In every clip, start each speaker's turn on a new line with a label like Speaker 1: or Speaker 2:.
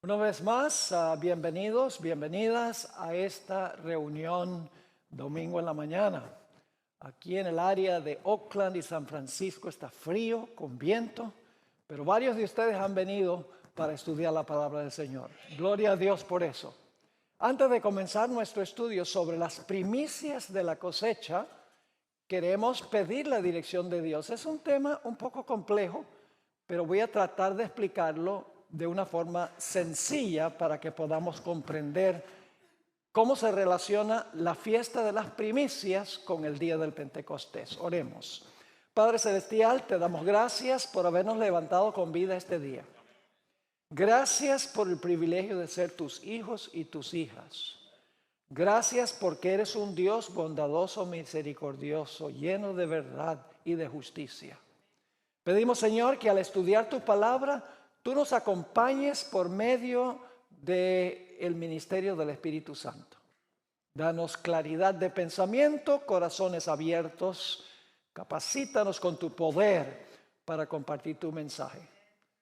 Speaker 1: Una vez más, bienvenidos, bienvenidas a esta reunión domingo en la mañana. Aquí en el área de Oakland y San Francisco está frío, con viento, pero varios de ustedes han venido para estudiar la palabra del Señor. Gloria a Dios por eso. Antes de comenzar nuestro estudio sobre las primicias de la cosecha, queremos pedir la dirección de Dios. Es un tema un poco complejo, pero voy a tratar de explicarlo de una forma sencilla para que podamos comprender cómo se relaciona la fiesta de las primicias con el día del Pentecostés. Oremos. Padre Celestial, te damos gracias por habernos levantado con vida este día. Gracias por el privilegio de ser tus hijos y tus hijas. Gracias porque eres un Dios bondadoso, misericordioso, lleno de verdad y de justicia. Pedimos, Señor, que al estudiar tu palabra, tú nos acompañes por medio del ministerio del Espíritu Santo. Danos claridad de pensamiento, corazones abiertos. Capacítanos con tu poder para compartir tu mensaje.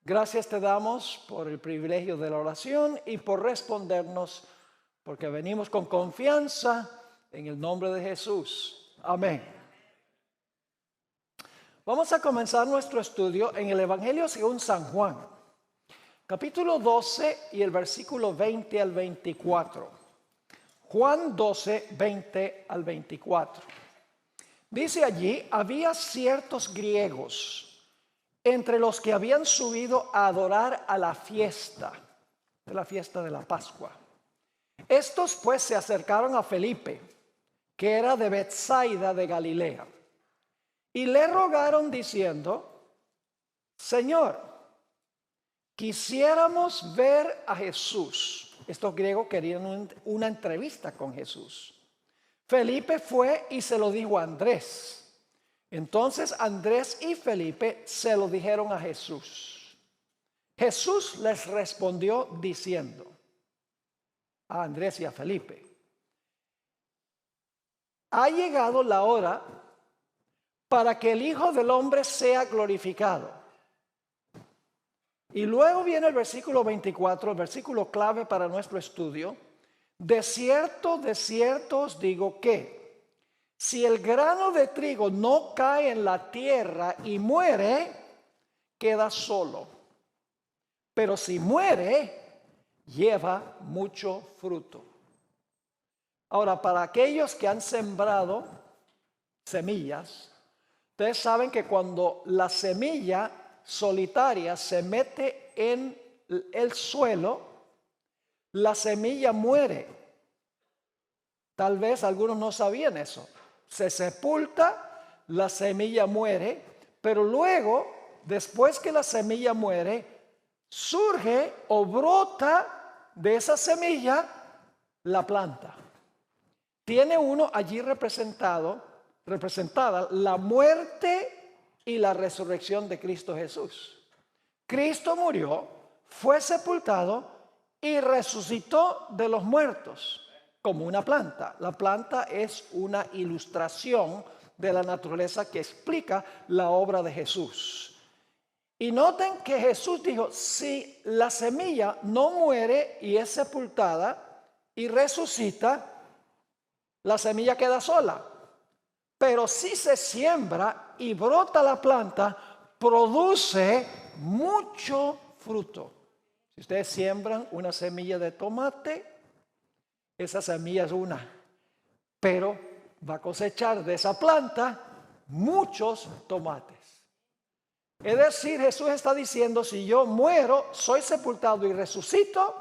Speaker 1: Gracias te damos por el privilegio de la oración y por respondernos, porque venimos con confianza en el nombre de Jesús. Amén. Vamos a comenzar nuestro estudio en el Evangelio según San Juan. Capítulo 12 y el versículo 20 al 24. Juan 12, 20 al 24. Dice allí, había ciertos griegos entre los que habían subido a adorar a la fiesta de la Pascua. Estos pues se acercaron a Felipe, que era de Betsaida de Galilea, y le rogaron diciendo, Señor, quisiéramos ver a Jesús. Estos griegos querían una entrevista con Jesús. Felipe fue y se lo dijo a Andrés. Entonces Andrés y Felipe se lo dijeron a Jesús. Jesús les respondió diciendo a Andrés y a Felipe, ha llegado la hora para que el Hijo del Hombre sea glorificado. Y luego viene el versículo 24, el versículo clave para nuestro estudio. De cierto os digo que si el grano de trigo no cae en la tierra y muere, queda solo. Pero si muere, lleva mucho fruto. Ahora, para aquellos que han sembrado semillas, ustedes saben que cuando la semilla solitaria se mete en el suelo, la semilla muere. Tal vez algunos no sabían eso. Se sepulta, la semilla muere, pero luego, después que la semilla muere, surge o brota de esa semilla la planta. Tiene uno allí representada la muerte y la resurrección de Cristo Jesús. Cristo murió, fue sepultado y resucitó de los muertos como una planta. La planta es una ilustración de la naturaleza que explica la obra de Jesús. Y noten que Jesús dijo, si la semilla no muere y es sepultada y resucita, la semilla queda sola. Pero si se siembra y brota la planta, produce mucho fruto. Si ustedes siembran una semilla de tomate, esa semilla es una, pero va a cosechar de esa planta muchos tomates. Es decir, Jesús está diciendo, si yo muero, soy sepultado y resucito,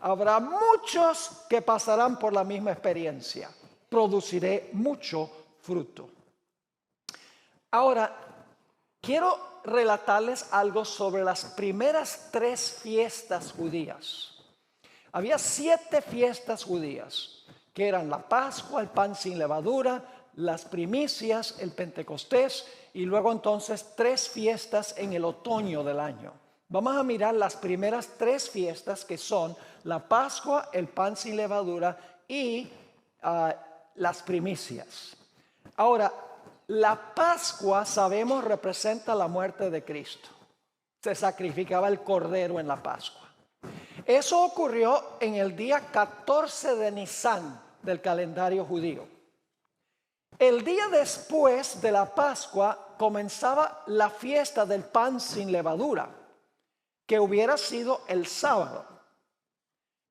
Speaker 1: habrá muchos que pasarán por la misma experiencia. Produciré mucho fruto. Ahora, quiero relatarles algo sobre las primeras 3 fiestas judías. Había 7 fiestas judías, que eran la Pascua, el pan sin levadura, las primicias, el Pentecostés, y luego entonces 3 fiestas en el otoño del año. Vamos a mirar las primeras 3 fiestas que son la Pascua, el pan sin levadura y las primicias. Ahora, la Pascua sabemos representa la muerte de Cristo. Se sacrificaba el cordero en la Pascua. Eso ocurrió en el día 14 de Nisan del calendario judío. El día después de la Pascua comenzaba la fiesta del pan sin levadura, que hubiera sido el sábado.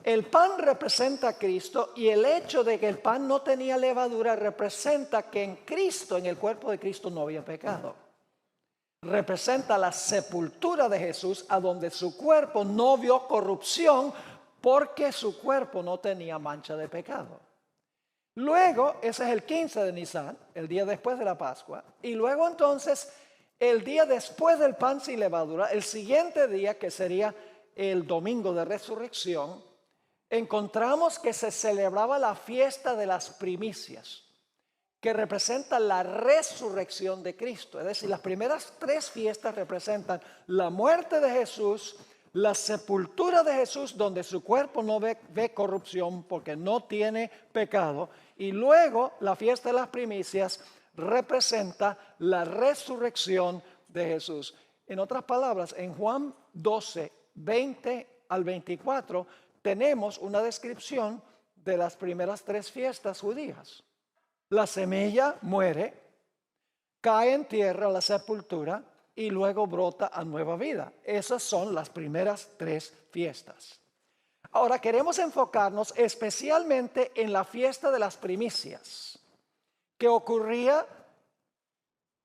Speaker 1: El pan representa a Cristo y el hecho de que el pan no tenía levadura representa que en Cristo, en el cuerpo de Cristo, no había pecado. Representa la sepultura de Jesús, a donde su cuerpo no vio corrupción porque su cuerpo no tenía mancha de pecado. Luego, ese es el 15 de Nisan, el día después de la Pascua, y luego entonces el día después del pan sin levadura, el siguiente día, que sería el domingo de resurrección, encontramos que se celebraba la fiesta de las primicias, que representa la resurrección de Cristo. Es decir, las primeras 3 fiestas representan la muerte de Jesús, la sepultura de Jesús, donde su cuerpo no ve corrupción porque no tiene pecado, y luego la fiesta de las primicias representa la resurrección de Jesús. En otras palabras, en Juan 12, 20 al 24, tenemos una descripción de las primeras 3 fiestas judías. La semilla muere, cae en tierra a la sepultura y luego brota a nueva vida. Esas son las primeras 3 fiestas. Ahora queremos enfocarnos especialmente en la fiesta de las primicias, que ocurría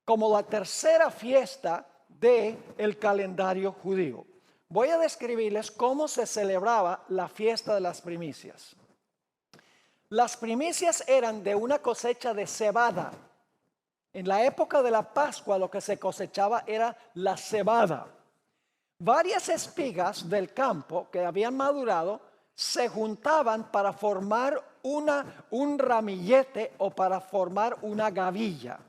Speaker 1: como la tercera fiesta del calendario judío. Voy a describirles cómo se celebraba la fiesta de las primicias. Las primicias eran de una cosecha de cebada. En la época de la Pascua lo que se cosechaba era la cebada. Varias espigas del campo que habían madurado se juntaban para formar un ramillete o para formar una gavilla.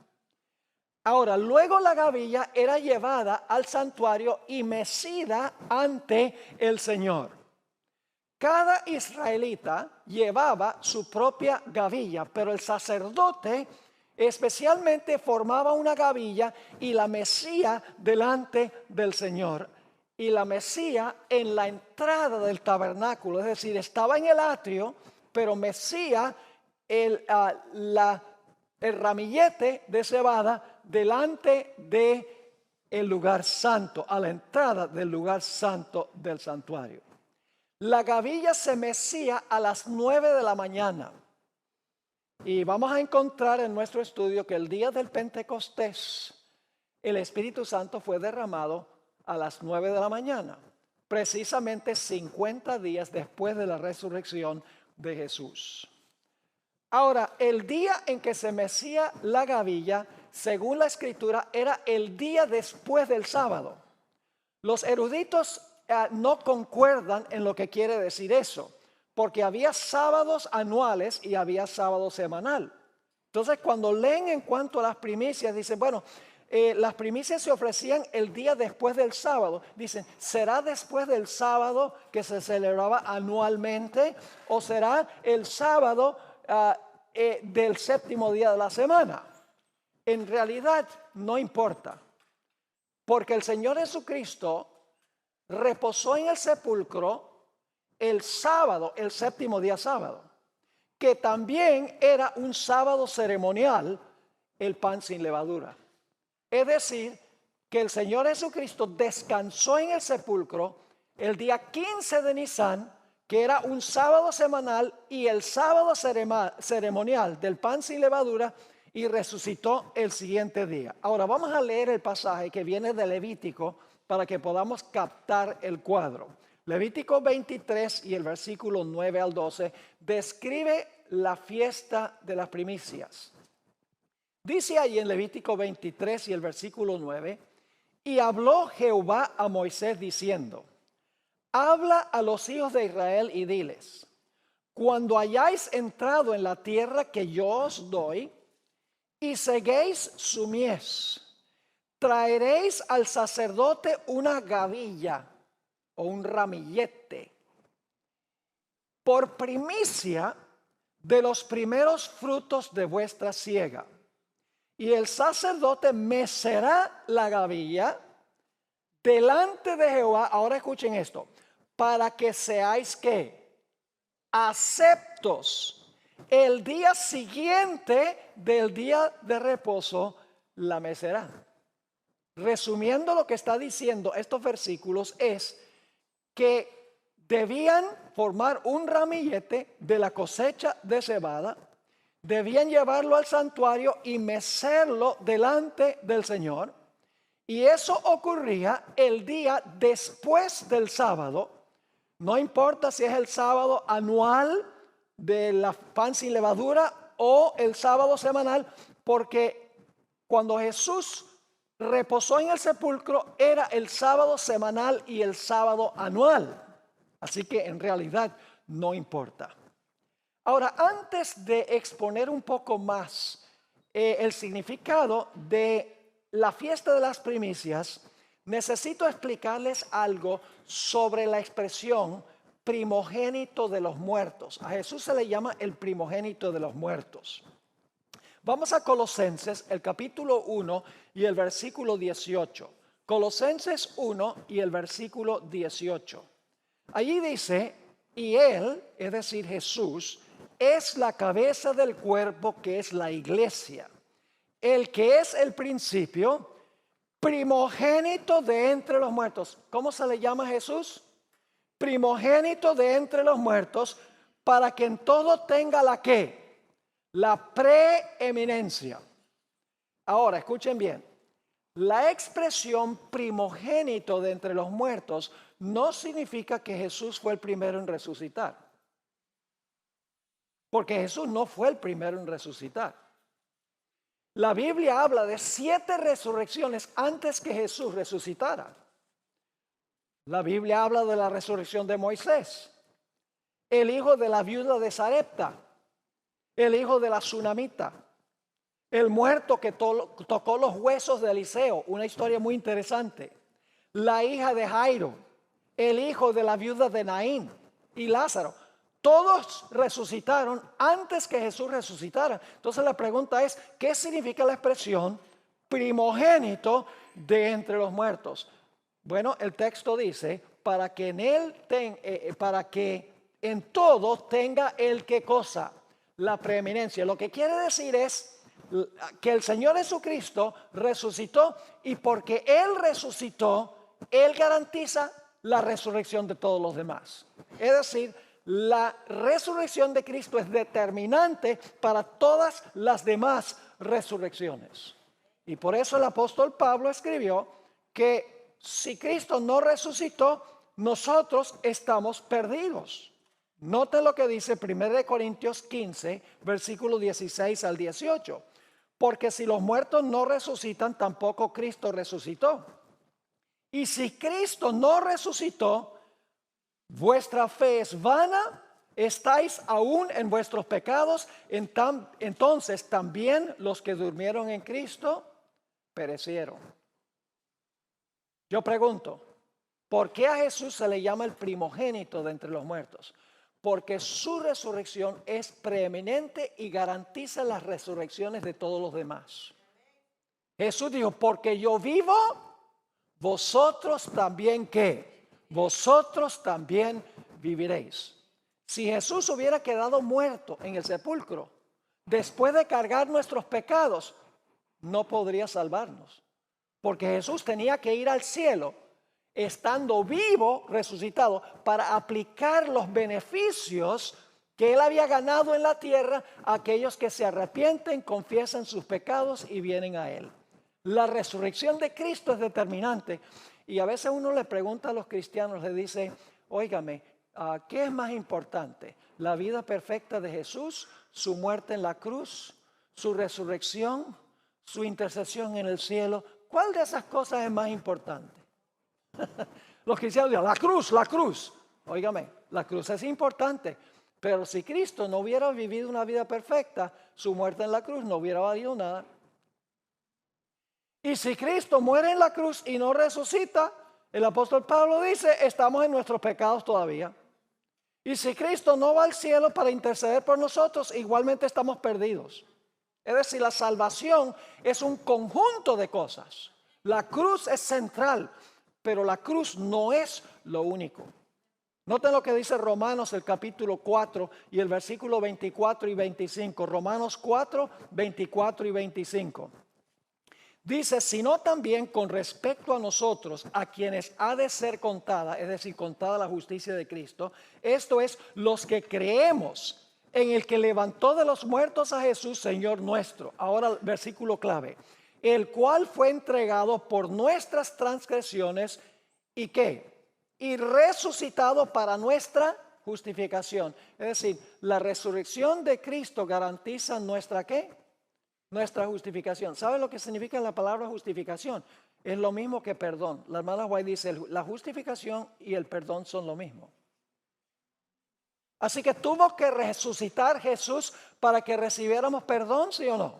Speaker 1: Ahora, luego la gavilla era llevada al santuario y mecida ante el Señor. Cada israelita llevaba su propia gavilla, pero el sacerdote especialmente formaba una gavilla y la mecía delante del Señor. Y la mecía en la entrada del tabernáculo, es decir, estaba en el atrio, pero mecía el ramillete de cebada delante del lugar santo, a la entrada del lugar santo del santuario. La gavilla se mecía a las 9 de la mañana. Y vamos a encontrar en nuestro estudio que el día del Pentecostés, el Espíritu Santo fue derramado a las 9 de la mañana, precisamente 50 días después de la resurrección de Jesús. Ahora, el día en que se mecía la gavilla, según la Escritura, era el día después del sábado. Los eruditos no concuerdan en lo que quiere decir eso, porque había sábados anuales y había sábado semanal. Entonces, cuando leen en cuanto a las primicias, dicen, bueno, las primicias se ofrecían el día después del sábado. Dicen, ¿será después del sábado que se celebraba anualmente o será el sábado del séptimo día de la semana? En realidad no importa, porque el Señor Jesucristo reposó en el sepulcro el sábado, el séptimo día sábado, que también era un sábado ceremonial, el pan sin levadura. Es decir, que el Señor Jesucristo descansó en el sepulcro el día 15 de Nisan, que era un sábado semanal, y el sábado ceremonial del pan sin levadura, y resucitó el siguiente día. Ahora vamos a leer el pasaje que viene de Levítico para que podamos captar el cuadro. Levítico 23 y el versículo 9 al 12 describe la fiesta de las primicias. Dice ahí en Levítico 23 y el versículo 9, y habló Jehová a Moisés diciendo, habla a los hijos de Israel y diles, cuando hayáis entrado en la tierra que yo os doy, y seguéis su mies, traeréis al sacerdote una gavilla o un ramillete, por primicia de los primeros frutos de vuestra siega. Y el sacerdote mecerá la gavilla delante de Jehová. Ahora escuchen esto, para que seáis ¿qué? Aceptos. El día siguiente del día de reposo la mecerá. Resumiendo lo que está diciendo estos versículos es que debían formar un ramillete de la cosecha de cebada, debían llevarlo al santuario y mecerlo delante del Señor. Y eso ocurría el día después del sábado. No importa si es el sábado anual de la pan sin levadura o el sábado semanal, porque cuando Jesús reposó en el sepulcro era el sábado semanal y el sábado anual. Así que en realidad no importa. Ahora, antes de exponer un poco más el significado de la fiesta de las primicias, necesito explicarles algo sobre la expresión primogénito de los muertos. A Jesús se le llama el primogénito de los muertos. Vamos a Colosenses, el capítulo 1 y el versículo 18. Colosenses 1 y el versículo 18. Allí dice, y Él, es decir, Jesús, es la cabeza del cuerpo que es la iglesia, el que es el principio, primogénito de entre los muertos. ¿Cómo se le llama a Jesús? Primogénito de entre los muertos, para que en todo tenga la ¿qué? La preeminencia. Ahora, escuchen bien. La expresión primogénito de entre los muertos no significa que Jesús fue el primero en resucitar. Porque Jesús no fue el primero en resucitar. La Biblia habla de 7 resurrecciones antes que Jesús resucitara. La Biblia habla de la resurrección de Moisés, el hijo de la viuda de Sarepta, el hijo de la tsunamita, el muerto que tocó los huesos de Eliseo, una historia muy interesante, la hija de Jairo, el hijo de la viuda de Naín y Lázaro. Todos resucitaron antes que Jesús resucitara. Entonces la pregunta es, ¿qué significa la expresión primogénito de entre los muertos? Bueno, el texto dice, para que en él para que en todo tenga el ¿qué cosa? La preeminencia. Lo que quiere decir es que el Señor Jesucristo resucitó, y porque Él resucitó, Él garantiza la resurrección de todos los demás. Es decir, la resurrección de Cristo es determinante para todas las demás resurrecciones. Y por eso el apóstol Pablo escribió que si Cristo no resucitó, nosotros estamos perdidos. Noten lo que dice 1 Corintios 15, versículo 16 al 18. Porque si los muertos no resucitan, tampoco Cristo resucitó. Y si Cristo no resucitó, vuestra fe es vana, estáis aún en vuestros pecados, entonces también los que durmieron en Cristo perecieron. Yo pregunto, ¿por qué a Jesús se le llama el primogénito de entre los muertos? Porque su resurrección es preeminente y garantiza las resurrecciones de todos los demás. Jesús dijo, porque yo vivo, vosotros también ¿qué? Vosotros también viviréis. Si Jesús hubiera quedado muerto en el sepulcro, después de cargar nuestros pecados, no podría salvarnos. Porque Jesús tenía que ir al cielo, estando vivo, resucitado, para aplicar los beneficios que Él había ganado en la tierra a aquellos que se arrepienten, confiesan sus pecados y vienen a Él. La resurrección de Cristo es determinante. Y a veces uno le pregunta a los cristianos, le dice, óigame, ¿qué es más importante? ¿La vida perfecta de Jesús, su muerte en la cruz, su resurrección, su intercesión en el cielo? ¿Cuál de esas cosas es más importante? Los cristianos dicen, la cruz. Óigame, la cruz es importante, pero si Cristo no hubiera vivido una vida perfecta, su muerte en la cruz no hubiera valido nada. Y si Cristo muere en la cruz y no resucita, El apóstol Pablo dice, estamos en nuestros pecados todavía. Y si Cristo no va al cielo para interceder por nosotros, igualmente estamos perdidos. Es decir, la salvación es un conjunto de cosas. La cruz es central, pero la cruz no es lo único. Noten lo que dice Romanos el capítulo 4 y el versículo 24 y 25. Romanos 4, 24 y 25. Dice, sino también con respecto a nosotros, a quienes ha de ser contada, es decir, contada la justicia de Cristo, esto es, los que creemos en el que levantó de los muertos a Jesús, Señor nuestro. Ahora el versículo clave, el cual fue entregado por nuestras transgresiones y ¿qué? Y resucitado para nuestra justificación. Es decir, la resurrección de Cristo garantiza nuestra ¿qué? Nuestra justificación. ¿Saben lo que significa la palabra justificación? Es lo mismo que perdón. La hermana White dice, la justificación y el perdón son lo mismo. Así que tuvo que resucitar Jesús para que recibiéramos perdón, ¿sí o no?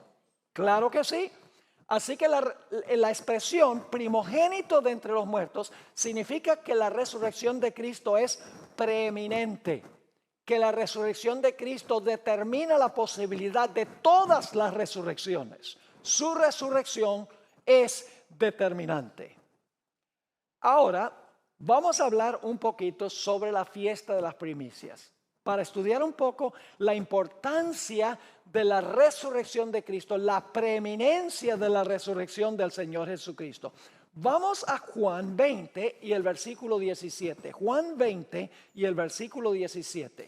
Speaker 1: Claro que sí. Así que la expresión primogénito de entre los muertos significa que la resurrección de Cristo es preeminente. Que la resurrección de Cristo determina la posibilidad de todas las resurrecciones. Su resurrección es determinante. Ahora vamos a hablar un poquito sobre la fiesta de las primicias, para estudiar un poco la importancia de la resurrección de Cristo, la preeminencia de la resurrección del Señor Jesucristo. Vamos a Juan 20 y el versículo 17. Juan 20 y el versículo 17.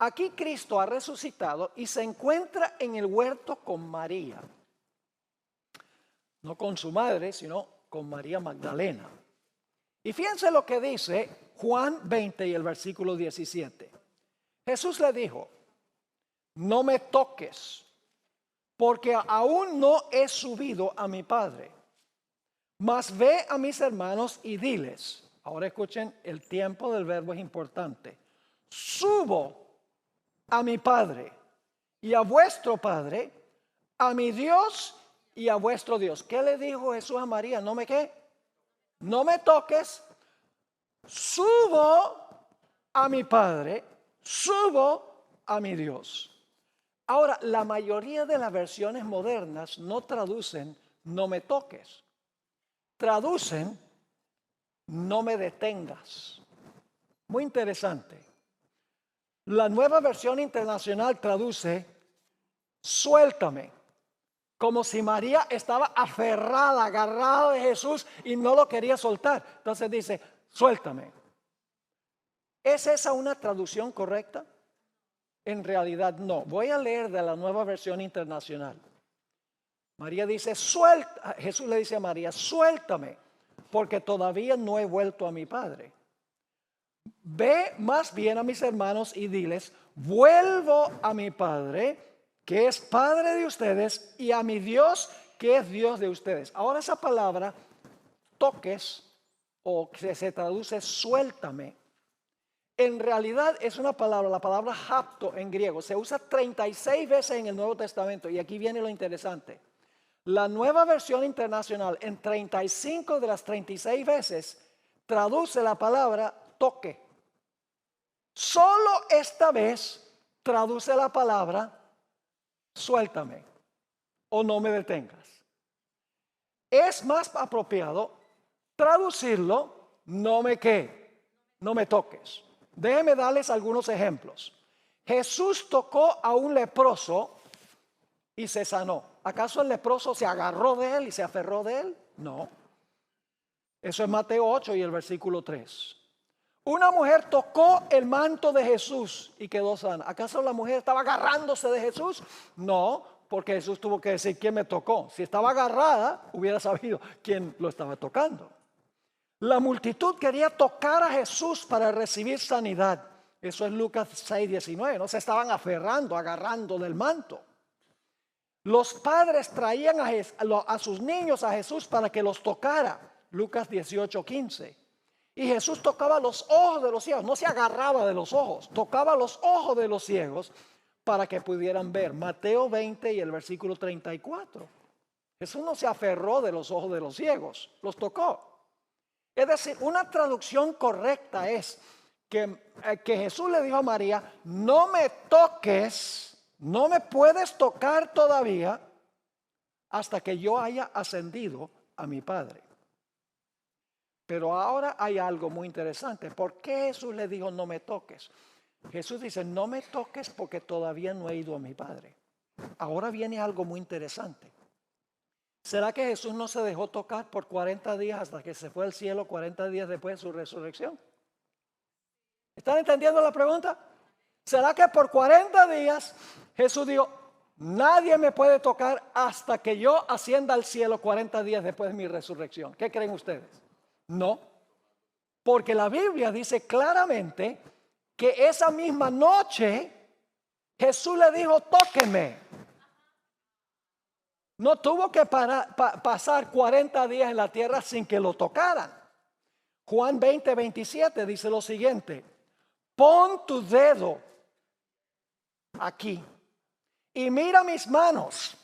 Speaker 1: Aquí Cristo ha resucitado y se encuentra en el huerto con María. No con su madre, sino con María Magdalena. Y fíjense lo que dice Juan 20 y el versículo 17. Jesús le dijo, no me toques, porque aún no he subido a mi Padre. Mas ve a mis hermanos y diles, ahora escuchen, el tiempo del verbo es importante. Subo a mi Padre y a vuestro Padre, a mi Dios y a vuestro Dios. ¿Qué le dijo Jesús a María? ¿No me qué? No me toques. Subo a mi Padre, subo a mi Dios. Ahora, la mayoría de las versiones modernas no traducen no me toques. Traducen no me detengas. Muy interesante. La nueva versión internacional traduce suéltame, como si María estaba aferrada, agarrada de Jesús y no lo quería soltar. Entonces dice, suéltame. ¿Es esa una traducción correcta? En realidad no. Voy a leer de la nueva versión internacional. María dice, suelta. Jesús le dice a María, suéltame, porque todavía no he vuelto a mi Padre. Ve más bien a mis hermanos y diles, vuelvo a mi Padre, que es Padre de ustedes, y a mi Dios, que es Dios de ustedes. Ahora esa palabra, toques, o que se traduce suéltame, en realidad es una palabra, la palabra hapto en griego, se usa 36 veces en el Nuevo Testamento, y aquí viene lo interesante. La nueva versión internacional, en 35 de las 36 veces, traduce la palabra toque. Solo esta vez traduce la palabra suéltame o no me detengas. Es más apropiado traducirlo no me toques. Déjenme darles algunos ejemplos. Jesús tocó a un leproso y se sanó. ¿Acaso el leproso se agarró de él y se aferró de él? No. Eso es Mateo 8 y el versículo 3. Una mujer tocó el manto de Jesús y quedó sana. ¿Acaso la mujer estaba agarrándose de Jesús? No, porque Jesús tuvo que decir quién me tocó. Si estaba agarrada, hubiera sabido quién lo estaba tocando. La multitud quería tocar a Jesús para recibir sanidad. Eso es Lucas 6:19. No se estaban aferrando, agarrando del manto. Los padres traían a sus niños a Jesús para que los tocara. Lucas 18:15. Y Jesús tocaba los ojos de los ciegos, no se agarraba de los ojos, tocaba los ojos de los ciegos para que pudieran ver. Mateo 20 y el versículo 34. Jesús no se aferró de los ojos de los ciegos, los tocó. Es decir, una traducción correcta es que Jesús le dijo a María, no me toques, no me puedes tocar todavía hasta que yo haya ascendido a mi Padre. Pero ahora hay algo muy interesante. ¿Por qué Jesús le dijo no me toques? Jesús dice no me toques porque todavía no he ido a mi Padre. Ahora viene algo muy interesante. ¿Será que Jesús no se dejó tocar por 40 días hasta que se fue al cielo 40 días después de su resurrección? ¿Están entendiendo la pregunta? ¿Será que por 40 días Jesús dijo, nadie me puede tocar hasta que yo ascienda al cielo 40 días después de mi resurrección? ¿Qué creen ustedes? No, porque la Biblia dice claramente que esa misma noche Jesús le dijo, tóquenme. No tuvo que pasar 40 días en la tierra sin que lo tocaran. Juan 20:27 dice lo siguiente, pon tu dedo aquí y mira mis manos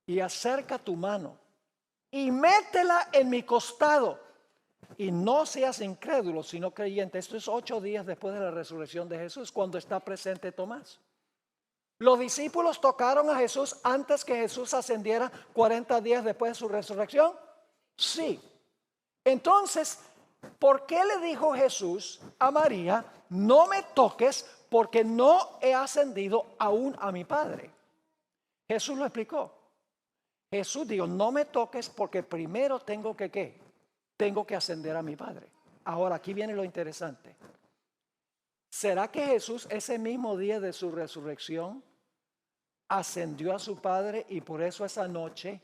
Speaker 1: y acerca tu mano y métela en mi costado y no seas incrédulo sino creyente. Esto es 8 días después de la resurrección de Jesús, cuando está presente Tomás. ¿Los discípulos tocaron a Jesús antes que Jesús ascendiera 40 días después de su resurrección? Sí. Entonces, ¿por qué le dijo Jesús a María, no me toques porque no he ascendido aún a mi Padre? Jesús lo explicó. Jesús dijo, no me toques porque primero tengo que ¿qué? Tengo que ascender a mi Padre. Ahora, aquí viene lo interesante. ¿Será que Jesús ese mismo día de su resurrección ascendió a su Padre y por eso esa noche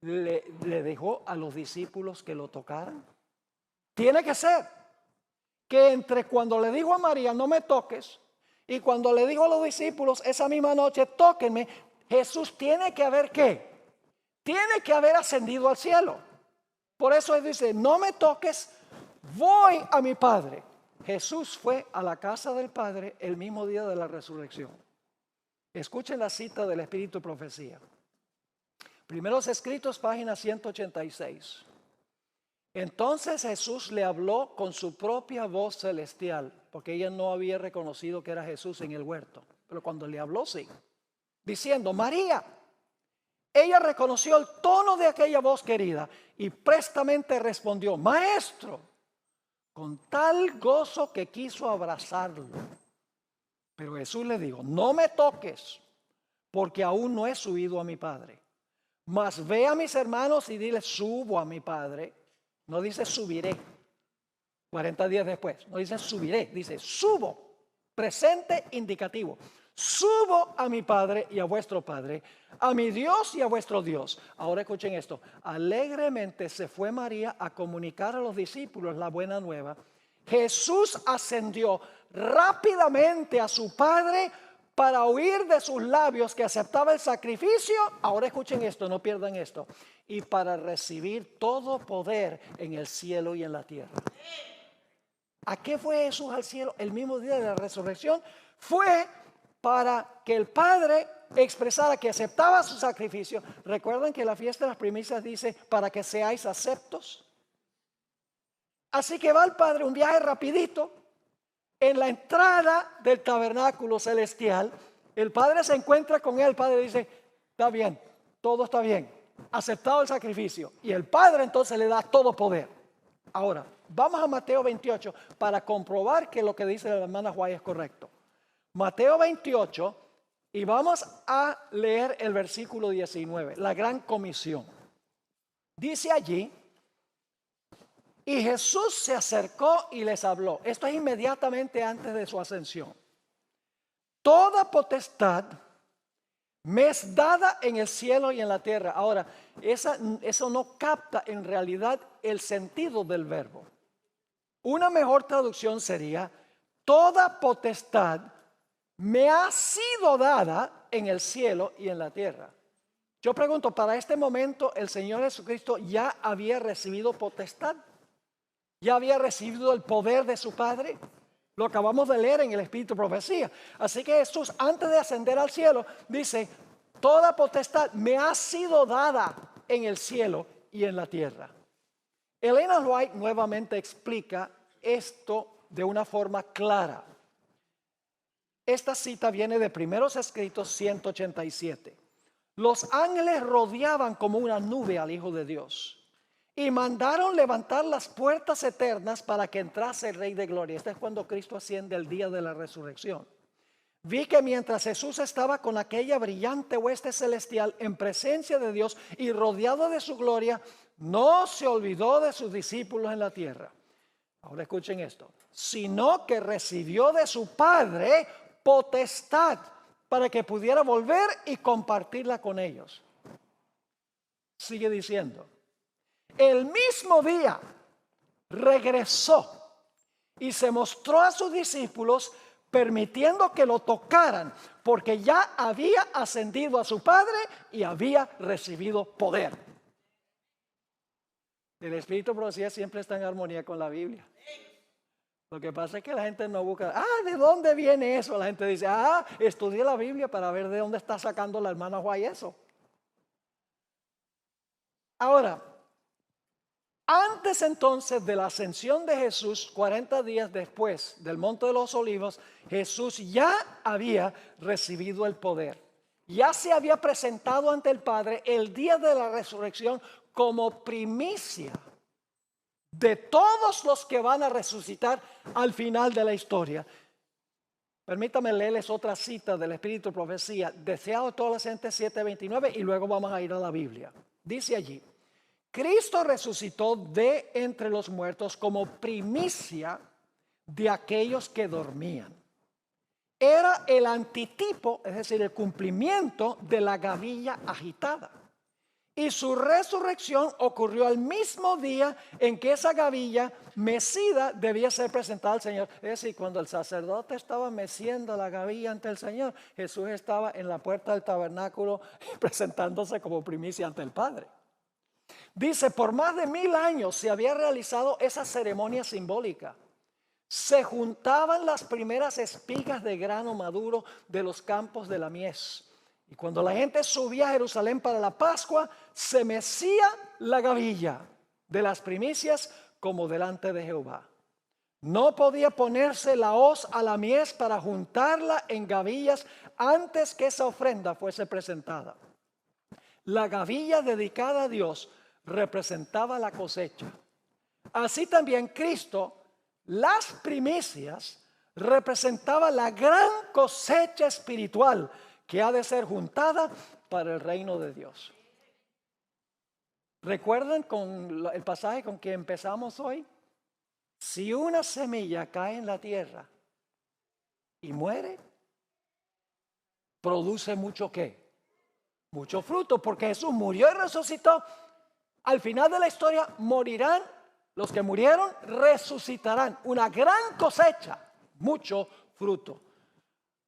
Speaker 1: le dejó a los discípulos que lo tocaran? Tiene que ser que entre cuando le dijo a María no me toques y cuando le dijo a los discípulos esa misma noche tóquenme, Jesús tiene que haber ¿qué? Tiene que haber ascendido al cielo. Por eso él dice, no me toques, voy a mi Padre. Jesús fue a la casa del Padre el mismo día de la resurrección. Escuchen la cita del Espíritu de Profecía. Primeros Escritos, página 186. Entonces Jesús le habló con su propia voz celestial, porque ella no había reconocido que era Jesús en el huerto. Pero cuando le habló, sí. Diciendo, María. Ella reconoció el tono de aquella voz querida y prestamente respondió, Maestro, con tal gozo que quiso abrazarlo. Pero Jesús le dijo, no me toques, porque aún no he subido a mi Padre. Mas ve a mis hermanos y dile, subo a mi Padre. No dice subiré, 40 días después. No dice subiré, dice subo, presente indicativo. Subo a mi Padre y a vuestro Padre, a mi Dios y a vuestro Dios. Ahora escuchen esto. Alegremente se fue María a comunicar a los discípulos la buena nueva. Jesús ascendió rápidamente a su Padre para oír de sus labios que aceptaba el sacrificio. Ahora escuchen esto, no pierdan esto. Y para recibir todo poder en el cielo y en la tierra. ¿A qué fue Jesús al cielo el mismo día de la resurrección? Fue para que el Padre expresara que aceptaba su sacrificio. Recuerdan que la fiesta de las primicias dice para que seáis aceptos. Así que va el Padre un viaje rapidito. En la entrada del tabernáculo celestial, el Padre se encuentra con él. El Padre dice, está bien, todo está bien, aceptado el sacrificio. Y el Padre entonces le da todo poder. Ahora, vamos a Mateo 28 para comprobar que lo que dice la hermana Guay es correcto. Mateo 28 y vamos a leer el versículo 19, la gran comisión. Dice allí, y Jesús se acercó y les habló. Esto es inmediatamente antes de su ascensión. Toda potestad me es dada en el cielo y en la tierra. Ahora, eso no capta en realidad el sentido del verbo. Una mejor traducción sería, toda potestad me ha sido dada en el cielo y en la tierra. Yo pregunto, para este momento el Señor Jesucristo ya había recibido potestad. Ya había recibido el poder de su Padre. Lo acabamos de leer en el Espíritu de Profecía. Así que Jesús, antes de ascender al cielo, dice, toda potestad me ha sido dada en el cielo y en la tierra. Elena White nuevamente explica esto de una forma clara. Esta cita viene de Primeros Escritos 187. Los ángeles rodeaban como una nube al Hijo de Dios y mandaron levantar las puertas eternas para que entrase el Rey de Gloria. Este es cuando Cristo asciende el día de la resurrección. Vi que mientras Jesús estaba con aquella brillante hueste celestial en presencia de Dios y rodeado de su gloria, no se olvidó de sus discípulos en la tierra. Ahora escuchen esto. Sino que recibió de su Padre potestad para que pudiera volver y compartirla con ellos. Sigue diciendo. El mismo día regresó y se mostró a sus discípulos permitiendo que lo tocaran, porque ya había ascendido a su Padre y había recibido poder. El Espíritu de Profecía siempre está en armonía con la Biblia. Lo que pasa es que la gente no busca, ¿de dónde viene eso? La gente dice, estudié la Biblia para ver de dónde está sacando la hermana White eso. Ahora, antes entonces de la ascensión de Jesús, 40 días después del Monte de los Olivos, Jesús ya había recibido el poder. Ya se había presentado ante el Padre el día de la resurrección como primicia de todos los que van a resucitar al final de la historia. Permítame leerles otra cita del Espíritu de Profecía, deseado de toda la gente 7:29, y luego vamos a ir a la Biblia. Dice allí, Cristo resucitó de entre los muertos como primicia de aquellos que dormían. Era el antitipo, es decir, el cumplimiento de la gavilla agitada. Y su resurrección ocurrió al mismo día en que esa gavilla mecida debía ser presentada al Señor. Es decir, cuando el sacerdote estaba meciendo la gavilla ante el Señor, Jesús estaba en la puerta del tabernáculo presentándose como primicia ante el Padre. Dice, por más de 1000 años se había realizado esa ceremonia simbólica. Se juntaban las primeras espigas de grano maduro de los campos de la mies. Y cuando la gente subía a Jerusalén para la Pascua, se mecía la gavilla de las primicias como delante de Jehová. No podía ponerse la hoz a la mies para juntarla en gavillas antes que esa ofrenda fuese presentada. La gavilla dedicada a Dios representaba la cosecha. Así también Cristo, las primicias, representaba la gran cosecha espiritual que ha de ser juntada para el reino de Dios. ¿Recuerdan con el pasaje con que empezamos hoy? Si una semilla cae en la tierra y muere, produce mucho ¿qué? Mucho fruto, porque Jesús murió y resucitó. Al final de la historia morirán los que murieron, resucitarán. Una gran cosecha, mucho fruto.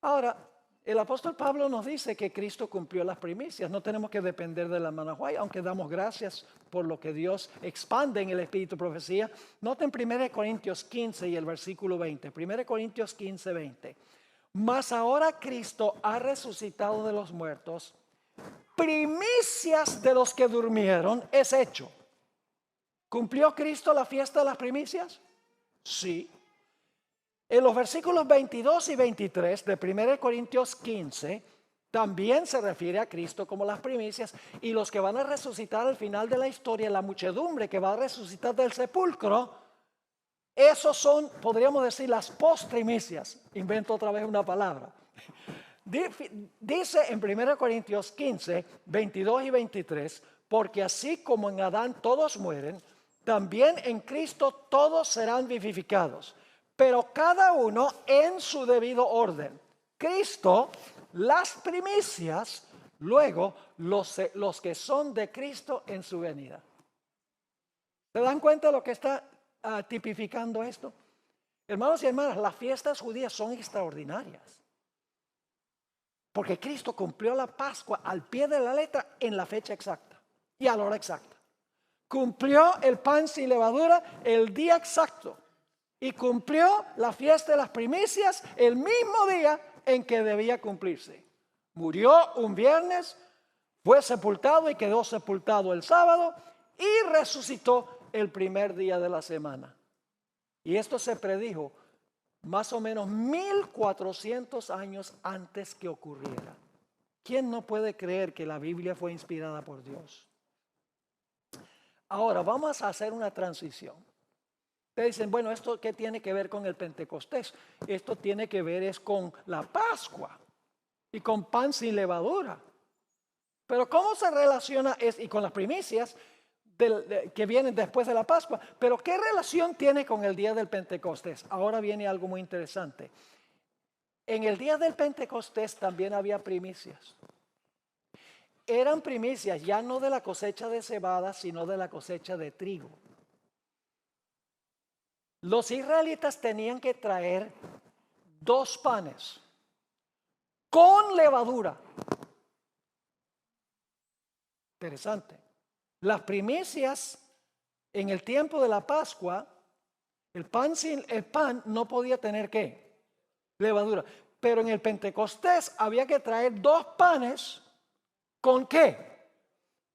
Speaker 1: Ahora, el apóstol Pablo nos dice que Cristo cumplió las primicias. No tenemos que depender de la hermana White, aunque damos gracias por lo que Dios expande en el Espíritu de Profecía. Noten 1 Corintios 15 y el versículo 20. 1 Corintios 15, 20. Mas ahora Cristo ha resucitado de los muertos, primicias de los que durmieron es hecho. ¿Cumplió Cristo la fiesta de las primicias? Sí. En los versículos 22 y 23 de 1 Corintios 15, también se refiere a Cristo como las primicias, y los que van a resucitar al final de la historia, la muchedumbre que va a resucitar del sepulcro, esos son, podríamos decir, las postprimicias. Invento otra vez una palabra. Dice en 1 Corintios 15, 22 y 23, porque así como en Adán todos mueren, también en Cristo todos serán vivificados, pero cada uno en su debido orden. Cristo, las primicias, luego los que son de Cristo en su venida. ¿Se dan cuenta de lo que está tipificando esto? Hermanos y hermanas, las fiestas judías son extraordinarias. Porque Cristo cumplió la Pascua al pie de la letra en la fecha exacta y a la hora exacta. Cumplió el pan sin levadura el día exacto. Y cumplió la fiesta de las primicias el mismo día en que debía cumplirse. Murió un viernes, fue sepultado y quedó sepultado el sábado y resucitó el primer día de la semana. Y esto se predijo más o menos 1400 años antes que ocurriera. ¿Quién no puede creer que la Biblia fue inspirada por Dios? Ahora vamos a hacer una transición. Ustedes dicen, bueno, ¿esto qué tiene que ver con el Pentecostés? Esto tiene que ver es con la Pascua y con pan sin levadura. Pero ¿cómo se relaciona y con las primicias que vienen después de la Pascua? Pero ¿qué relación tiene con el día del Pentecostés? Ahora viene algo muy interesante. En el día del Pentecostés también había primicias. Eran primicias ya no de la cosecha de cebada, sino de la cosecha de trigo. Los israelitas tenían que traer 2 panes con levadura. Interesante. Las primicias en el tiempo de la Pascua, el pan no podía tener ¿qué? Levadura. Pero en el Pentecostés había que traer 2 panes ¿con qué?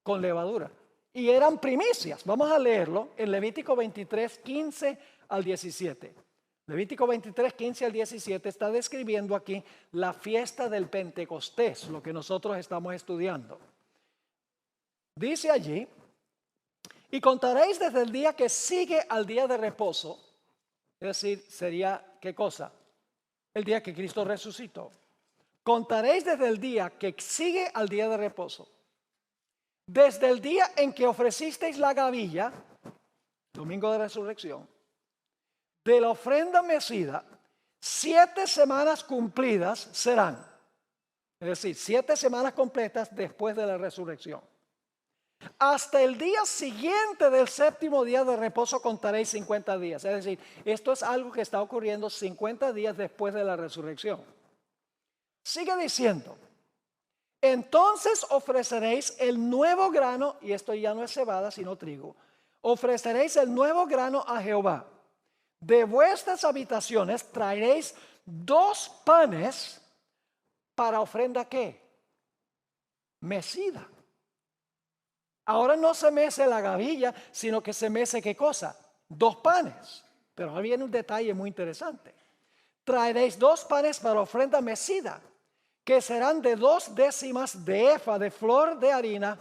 Speaker 1: Con levadura. Y eran primicias. Vamos a leerlo en Levítico 23, 15 al 17. Levítico 23, 15 al 17 está describiendo aquí la fiesta del Pentecostés, lo que nosotros estamos estudiando. Dice allí, y contaréis desde el día que sigue al día de reposo, es decir, sería, ¿qué cosa? El día que Cristo resucitó. Contaréis desde el día que sigue al día de reposo, desde el día en que ofrecisteis la gavilla, domingo de resurrección, de la ofrenda mecida, 7 semanas cumplidas serán. Es decir, 7 semanas completas después de la resurrección. Hasta el día siguiente del 7º día de reposo contaréis 50 días. Es decir, esto es algo que está ocurriendo 50 días después de la resurrección. Sigue diciendo, entonces ofreceréis el nuevo grano, y esto ya no es cebada sino trigo, ofreceréis el nuevo grano a Jehová. De vuestras habitaciones traeréis 2 panes para ofrenda ¿qué? Mecida. Ahora no se mece la gavilla, sino que se mece ¿qué cosa? 2 panes. Pero ahora viene un detalle muy interesante. Traeréis 2 panes para ofrenda mecida, que serán de 2 décimas de efa de flor de harina,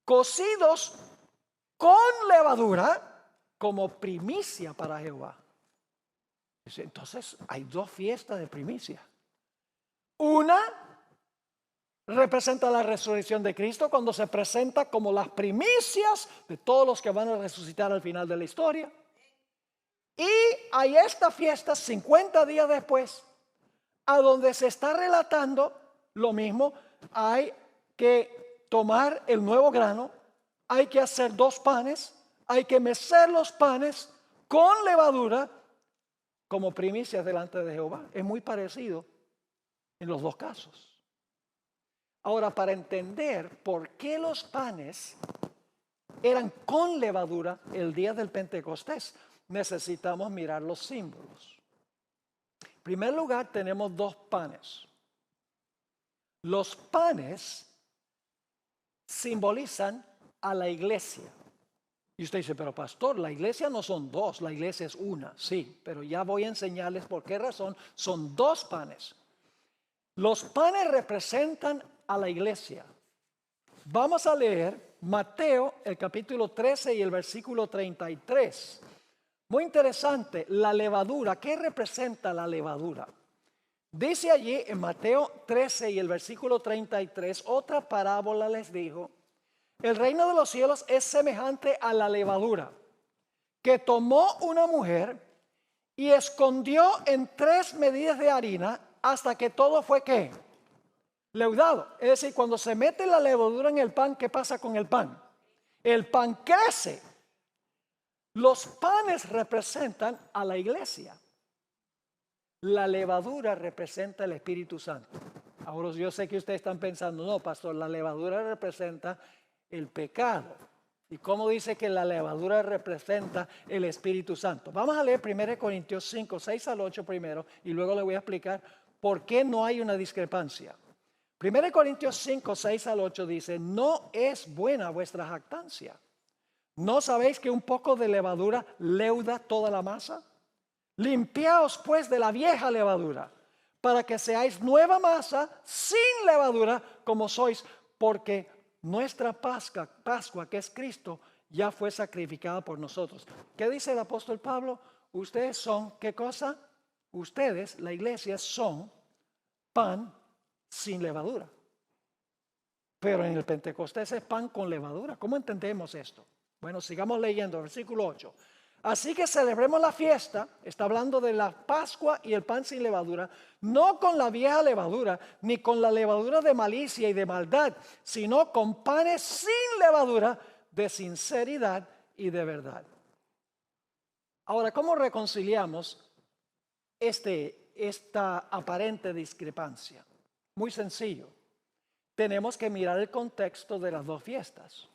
Speaker 1: cocidos con levadura, como primicia para Jehová. Entonces hay 2 fiestas de primicia. Una representa la resurrección de Cristo cuando se presenta como las primicias de todos los que van a resucitar al final de la historia. Y hay esta fiesta 50 días después, a donde se está relatando lo mismo. Hay que tomar el nuevo grano, hay que hacer 2 panes, hay que mecer los panes con levadura como primicias delante de Jehová. Es muy parecido en los 2 casos. Ahora, para entender por qué los panes eran con levadura el día del Pentecostés, necesitamos mirar los símbolos. En primer lugar, tenemos 2 panes. Los panes simbolizan a la iglesia. Y usted dice, pero pastor, la iglesia no son 2, la iglesia es una. Sí, pero ya voy a enseñarles por qué razón son 2 panes. Los panes representan a la iglesia. Vamos a leer Mateo, el capítulo 13 y el versículo 33. Muy interesante, la levadura. ¿Qué representa la levadura? Dice allí en Mateo 13 y el versículo 33, otra parábola les dijo, el reino de los cielos es semejante a la levadura, que tomó una mujer y escondió en 3 medidas de harina hasta que todo fue ¿qué? Leudado. Es decir, cuando se mete la levadura en el pan, ¿qué pasa con el pan? El pan crece. Los panes representan a la iglesia. La levadura representa el Espíritu Santo. Ahora yo sé que ustedes están pensando, no, pastor, la levadura representa el pecado. ¿Y cómo dice que la levadura representa el Espíritu Santo? Vamos a leer 1 Corintios 5, 6 al 8 primero y luego le voy a explicar por qué no hay una discrepancia. 1 Corintios 5, 6 al 8 dice, no es buena vuestra jactancia. ¿No sabéis que un poco de levadura leuda toda la masa? Limpiaos pues de la vieja levadura, para que seáis nueva masa sin levadura como sois, porque nuestra Pascua, que es Cristo, ya fue sacrificada por nosotros. ¿Qué dice el apóstol Pablo? Ustedes son, ¿qué cosa? Ustedes, la iglesia, son pan sin levadura. Pero en el Pentecostés es pan con levadura. ¿Cómo entendemos esto? Bueno, sigamos leyendo, versículo 8. Así que celebremos la fiesta, está hablando de la Pascua y el pan sin levadura, no con la vieja levadura, ni con la levadura de malicia y de maldad, sino con panes sin levadura de sinceridad y de verdad. Ahora, ¿cómo reconciliamos esta aparente discrepancia? Muy sencillo. Tenemos que mirar el contexto de las dos fiestas.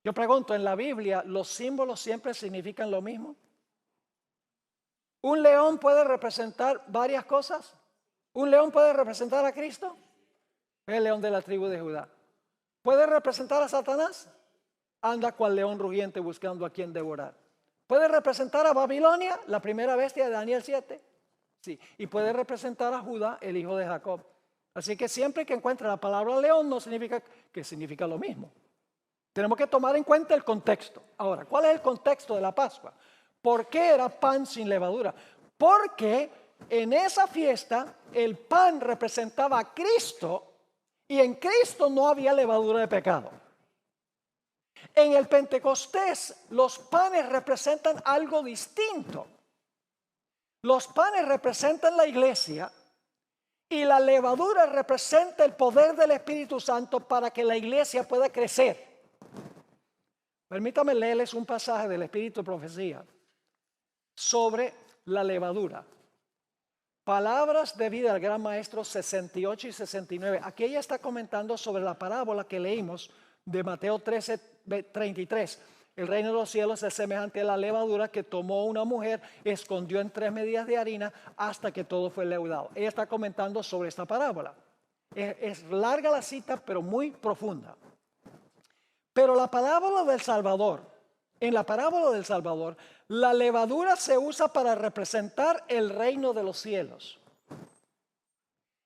Speaker 1: Yo pregunto, ¿en la Biblia los símbolos siempre significan lo mismo? ¿Un león puede representar varias cosas? ¿Un león puede representar a Cristo? El león de la tribu de Judá. ¿Puede representar a Satanás? Anda cual león rugiente buscando a quien devorar. ¿Puede representar a Babilonia, la primera bestia de Daniel 7? Sí. Y puede representar a Judá, el hijo de Jacob. Así que siempre que encuentre la palabra león no significa que significa lo mismo. Tenemos que tomar en cuenta el contexto. Ahora, ¿cuál es el contexto de la Pascua? ¿Por qué era pan sin levadura? Porque en esa fiesta el pan representaba a Cristo y en Cristo no había levadura de pecado. En el Pentecostés los panes representan algo distinto. Los panes representan la iglesia y la levadura representa el poder del Espíritu Santo para que la iglesia pueda crecer. Permítame leerles un pasaje del Espíritu de Profecía sobre la levadura. Palabras de vida del Gran Maestro 68 y 69. Aquí ella está comentando sobre la parábola que leímos de Mateo 13:33. El reino de los cielos es semejante a la levadura que tomó una mujer, escondió en 3 medidas de harina hasta que todo fue leudado. Ella está comentando sobre esta parábola. Es larga la cita, pero muy profunda. Pero la parábola del Salvador, en la parábola del Salvador, la levadura se usa para representar el reino de los cielos.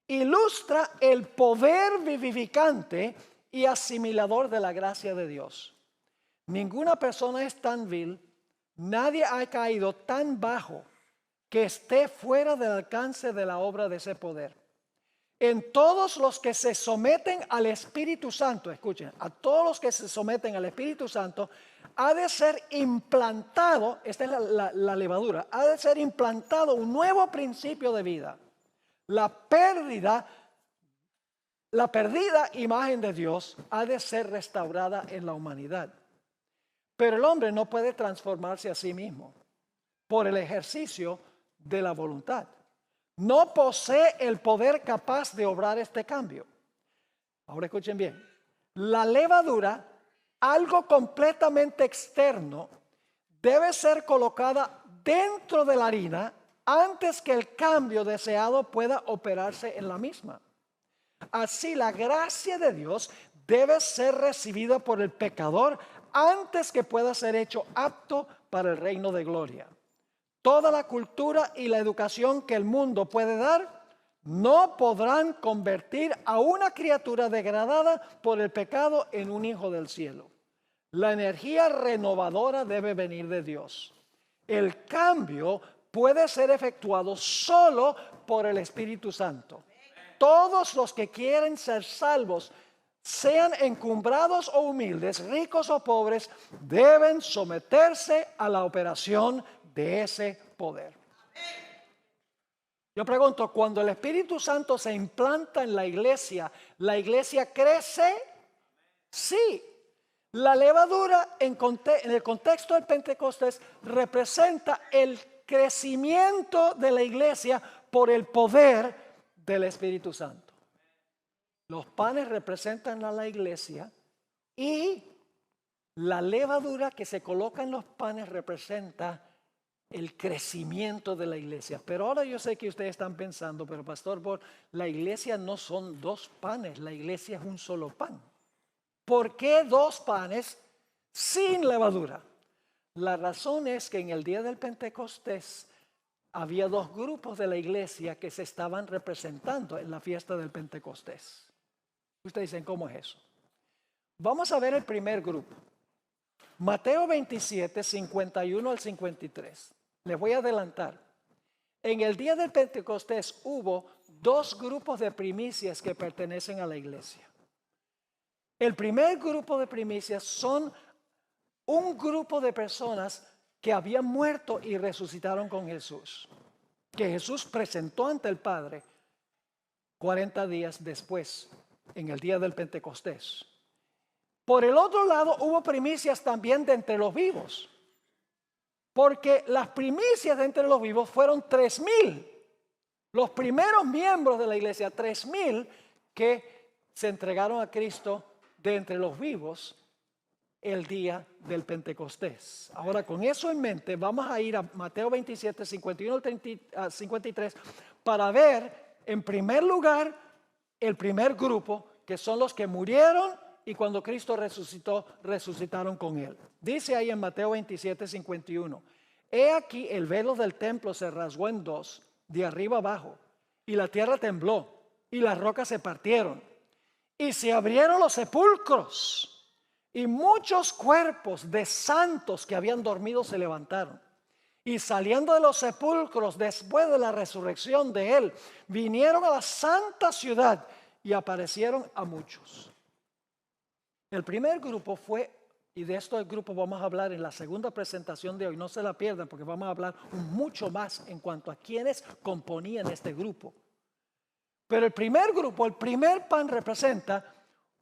Speaker 1: Ilustra el poder vivificante y asimilador de la gracia de Dios. Ninguna persona es tan vil, nadie ha caído tan bajo que esté fuera del alcance de la obra de ese poder. En todos los que se someten al Espíritu Santo, escuchen, a todos los que se someten al Espíritu Santo, ha de ser implantado, esta es la levadura, ha de ser implantado un nuevo principio de vida. La perdida imagen de Dios ha de ser restaurada en la humanidad. Pero el hombre no puede transformarse a sí mismo por el ejercicio de la voluntad. No posee el poder capaz de obrar este cambio. Ahora escuchen bien. La levadura, algo completamente externo, debe ser colocada dentro de la harina antes que el cambio deseado pueda operarse en la misma. Así la gracia de Dios debe ser recibida por el pecador antes que pueda ser hecho apto para el reino de gloria. Toda la cultura y la educación que el mundo puede dar no podrán convertir a una criatura degradada por el pecado en un hijo del cielo. La energía renovadora debe venir de Dios. El cambio puede ser efectuado solo por el Espíritu Santo. Todos los que quieren ser salvos, sean encumbrados o humildes, ricos o pobres, deben someterse a la operación de ese poder. Yo pregunto, cuando el Espíritu Santo se implanta en la iglesia crece. Sí. La levadura en el contexto del Pentecostés representa el crecimiento de la iglesia por el poder del Espíritu Santo. Los panes representan a la iglesia y la levadura que se coloca en los panes representa el crecimiento de la iglesia. Pero ahora yo sé que ustedes están pensando, pero Pastor Bohr, la iglesia no son 2 panes, la iglesia es un solo pan. ¿Por qué 2 panes sin levadura. La razón es que en el día del Pentecostés había dos grupos de la iglesia que se estaban representando en la fiesta del Pentecostés. Ustedes dicen, ¿cómo es eso? Vamos a ver el primer grupo. Mateo 27, 51 al 53. Les voy a adelantar. En el día del Pentecostés hubo dos grupos de primicias que pertenecen a la iglesia. El primer grupo de primicias son un grupo de personas que habían muerto y resucitaron con Jesús, que Jesús presentó ante el Padre 40 días después, en el día del Pentecostés. Por el otro lado, hubo primicias también de entre los vivos, porque las primicias de entre los vivos fueron 3,000. Los primeros miembros de la iglesia, 3,000 que se entregaron a Cristo de entre los vivos el día del Pentecostés. Ahora, con eso en mente, vamos a ir a Mateo 27, 51 al 53 para ver, en primer lugar, el primer grupo, que son los que murieron y cuando Cristo resucitó, resucitaron con Él. Dice ahí en Mateo 27, 51, he aquí el velo del templo se rasgó en dos, de arriba abajo, y la tierra tembló, y las rocas se partieron, y se abrieron los sepulcros, y muchos cuerpos de santos que habían dormido se levantaron. Y saliendo de los sepulcros después de la resurrección de Él, vinieron a la santa ciudad y aparecieron a muchos. El primer grupo fue, y de estos grupos vamos a hablar en la segunda presentación de hoy, no se la pierdan porque vamos a hablar mucho más en cuanto a quienes componían este grupo. Pero el primer grupo, el primer pan representa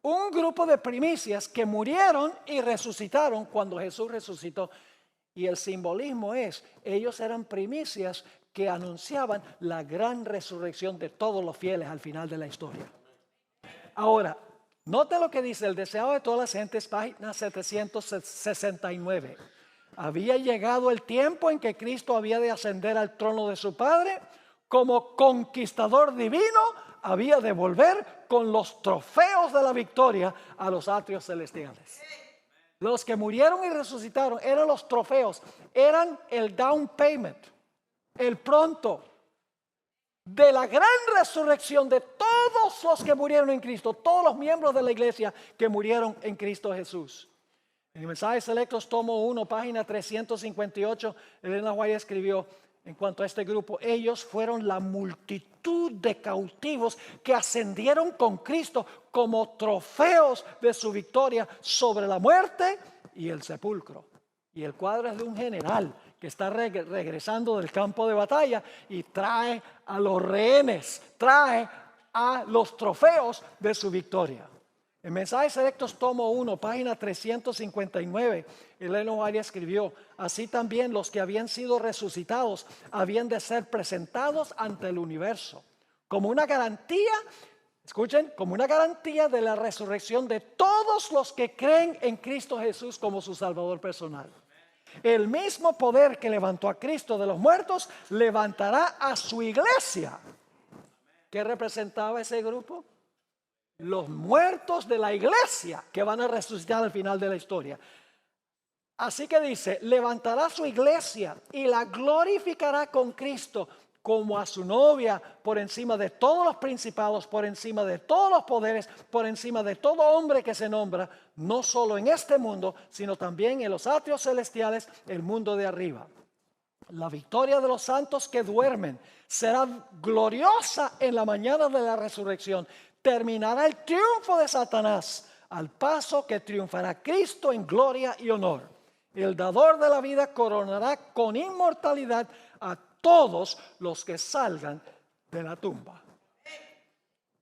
Speaker 1: un grupo de primicias que murieron y resucitaron cuando Jesús resucitó. Y el simbolismo es, ellos eran primicias que anunciaban la gran resurrección de todos los fieles al final de la historia. Ahora, note lo que dice el deseo de todas las gentes, página 769. Había llegado el tiempo en que Cristo había de ascender al trono de su Padre. Como conquistador divino, había de volver con los trofeos de la victoria a los atrios celestiales. Los que murieron y resucitaron eran los trofeos, eran el down payment, el pronto de la gran resurrección de todos los que murieron en Cristo, todos los miembros de la iglesia que murieron en Cristo Jesús. En el Mensajes Selectos, tomo 1, página 358, Elena White escribió en cuanto a este grupo: ellos fueron la multitud de cautivos que ascendieron con Cristo como trofeos de su victoria sobre la muerte y el sepulcro. Y el cuadro es de un general que está regresando del campo de batalla y trae a los rehenes, trae a los trofeos de su victoria. En Mensajes Selectos, tomo 1, página 359, Elena White escribió: así también los que habían sido resucitados habían de ser presentados ante el universo como una garantía, escuchen, como una garantía de la resurrección de todos los que creen en Cristo Jesús como su Salvador personal. El mismo poder que levantó a Cristo de los muertos levantará a su iglesia. ¿Qué representaba ese grupo? Los muertos de la iglesia que van a resucitar al final de la historia. Así que dice, levantará su iglesia y la glorificará con Cristo como a su novia, por encima de todos los principados, por encima de todos los poderes, por encima de todo hombre que se nombra, no solo en este mundo, sino también en los atrios celestiales, el mundo de arriba. La victoria de los santos que duermen será gloriosa en la mañana de la resurrección. Terminará el triunfo de Satanás, al paso que triunfará Cristo en gloria y honor. El dador de la vida coronará con inmortalidad a todos los que salgan de la tumba.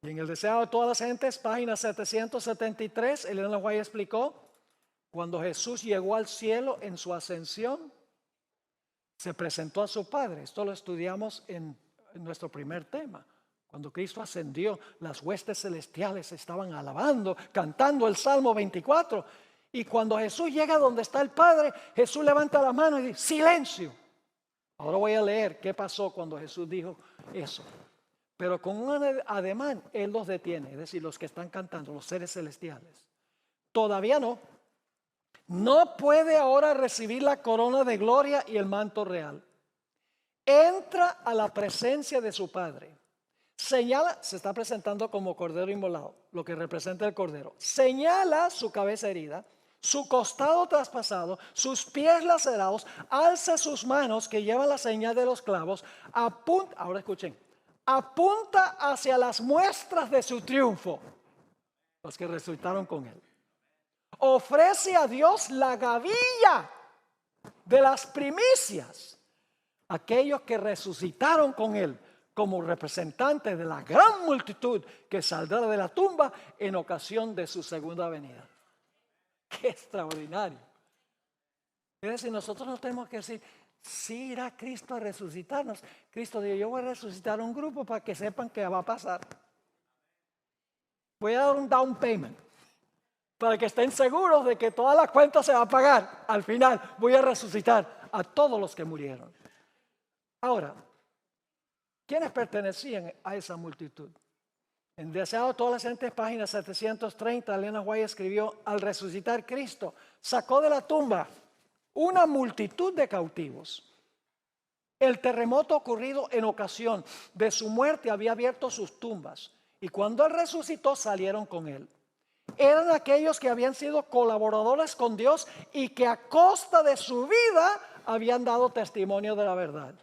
Speaker 1: Y en el deseo de todas las gentes, página 773, Elena White explicó: cuando Jesús llegó al cielo en su ascensión, se presentó a su Padre. Esto lo estudiamos en nuestro primer tema. Cuando Cristo ascendió, las huestes celestiales estaban alabando, cantando el Salmo 24. Y cuando Jesús llega donde está el Padre, Jesús levanta la mano y dice: silencio. Ahora voy a leer qué pasó cuando Jesús dijo eso. Pero con un ademán, Él los detiene, es decir, los que están cantando, los seres celestiales. Todavía no. no puede ahora recibir la corona de gloria y el manto real. Entra a la presencia de su Padre. Señala, se está presentando como cordero inmolado, lo que representa el cordero. Señala su cabeza herida, su costado traspasado, sus pies lacerados, alza sus manos que llevan la señal de los clavos, apunta, ahora escuchen, apunta hacia las muestras de su triunfo, los que resucitaron con él. Ofrece a Dios la gavilla de las primicias, aquellos que resucitaron con él, como representante de la gran multitud que saldrá de la tumba en ocasión de su segunda venida. ¡Qué extraordinario! Es decir, nosotros no tenemos que decir, sí irá Cristo a resucitarnos. Cristo dijo, yo voy a resucitar un grupo para que sepan que va a pasar. Voy a dar un down payment para que estén seguros de que toda la cuenta se va a pagar. Al final voy a resucitar a todos los que murieron. Ahora, ¿quiénes pertenecían a esa multitud? En Deseado todas las gentes, página 730, Elena White escribió, al resucitar Cristo, sacó de la tumba una multitud de cautivos. El terremoto ocurrido en ocasión de su muerte había abierto sus tumbas, y cuando él resucitó salieron con él. Eran aquellos que habían sido colaboradores con Dios y que a costa de su vida habían dado testimonio de la verdad.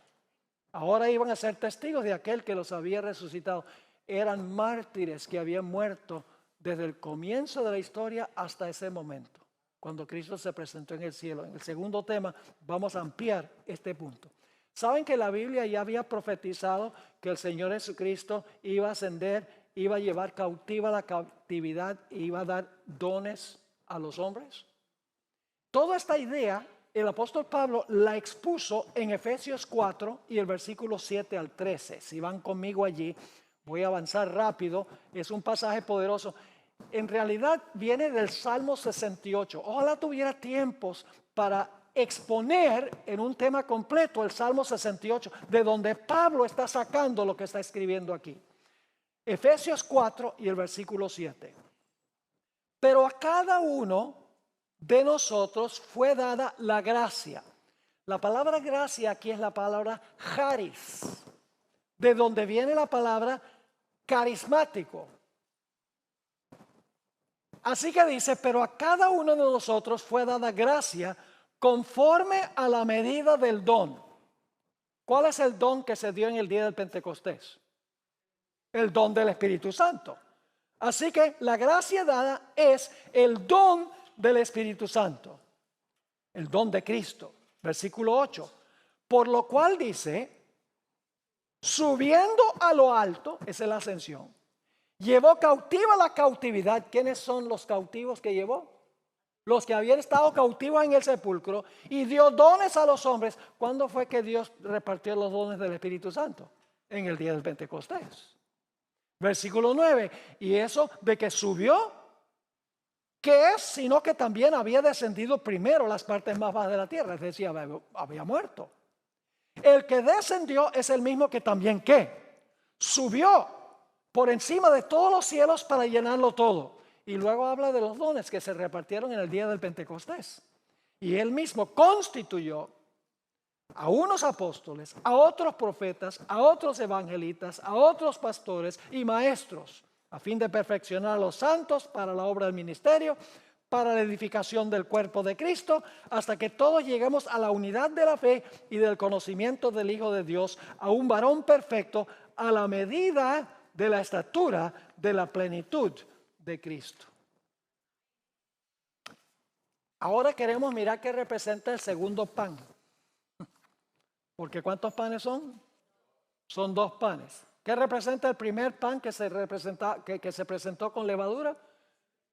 Speaker 1: Ahora iban a ser testigos de aquel que los había resucitado. Eran mártires que habían muerto desde el comienzo de la historia hasta ese momento, cuando Cristo se presentó en el cielo. En el segundo tema vamos a ampliar este punto. ¿Saben que la Biblia ya había profetizado que el Señor Jesucristo iba a ascender, iba a llevar cautiva la cautividad e iba a dar dones a los hombres? Toda esta idea el apóstol Pablo la expuso en Efesios 4 y el versículo 7 al 13. Si van conmigo allí, voy a avanzar rápido. Es un pasaje poderoso. En realidad viene del Salmo 68. Ojalá tuviera tiempos para exponer en un tema completo el Salmo 68, de donde Pablo está sacando lo que está escribiendo aquí. Efesios 4 y el versículo 7. Pero a cada uno de nosotros fue dada la gracia. La palabra gracia aquí es la palabra charis, de donde viene la palabra carismático. Así que dice, pero a cada uno de nosotros fue dada gracia conforme a la medida del don. ¿Cuál es el don que se dio en el día del Pentecostés? El don del Espíritu Santo. Así que la gracia dada es el don del Espíritu Santo, el don de Cristo. Versículo 8. Por lo cual dice, subiendo a lo alto, esa es la ascensión, llevó cautiva la cautividad. ¿Quiénes son los cautivos que llevó? Los que habían estado cautivos en el sepulcro, y dio dones a los hombres. ¿Cuándo fue que Dios repartió los dones del Espíritu Santo? En el día del Pentecostés. Versículo 9. Y eso de que subió, ¿qué es? Sino que también había descendido primero las partes más bajas de la tierra. Es decir, había muerto. El que descendió es el mismo que también, ¿qué? Subió por encima de todos los cielos para llenarlo todo. Y luego habla de los dones que se repartieron en el día del Pentecostés. Y él mismo constituyó a unos apóstoles, a otros profetas, a otros evangelistas, a otros pastores y maestros, a fin de perfeccionar a los santos para la obra del ministerio, para la edificación del cuerpo de Cristo, hasta que todos lleguemos a la unidad de la fe y del conocimiento del Hijo de Dios, a un varón perfecto, a la medida de la estatura de la plenitud de Cristo. Ahora queremos mirar qué representa el segundo pan. Porque ¿cuántos panes son? Son 2 panes. ¿Qué representa el primer pan que se presentó con levadura?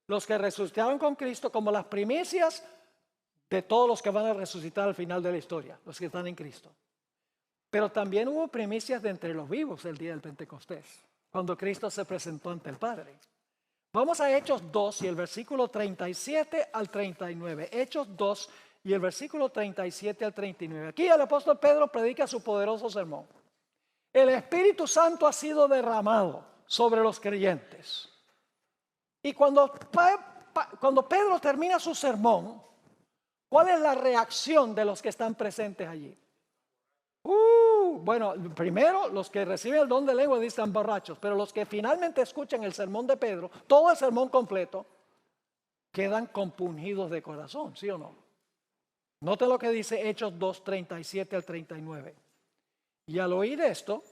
Speaker 1: Los que resucitaron con Cristo como las primicias de todos los que van a resucitar al final de la historia, los que están en Cristo. Pero también hubo primicias de entre los vivos el día del Pentecostés, cuando Cristo se presentó ante el Padre. Vamos a Hechos 2 y el versículo 37 al 39. Hechos 2 y el versículo 37 al 39. Aquí el apóstol Pedro predica su poderoso sermón. El Espíritu Santo ha sido derramado sobre los creyentes. Y cuando Pedro termina su sermón, ¿Cuál es la reacción de los que están presentes allí? Bueno, primero los que reciben el don de lengua dicen borrachos, pero los que finalmente escuchan el sermón de Pedro, todo el sermón completo, quedan compungidos de corazón, ¿sí o no? Note lo que dice Hechos 2, 37 al 39. Y al oír esto,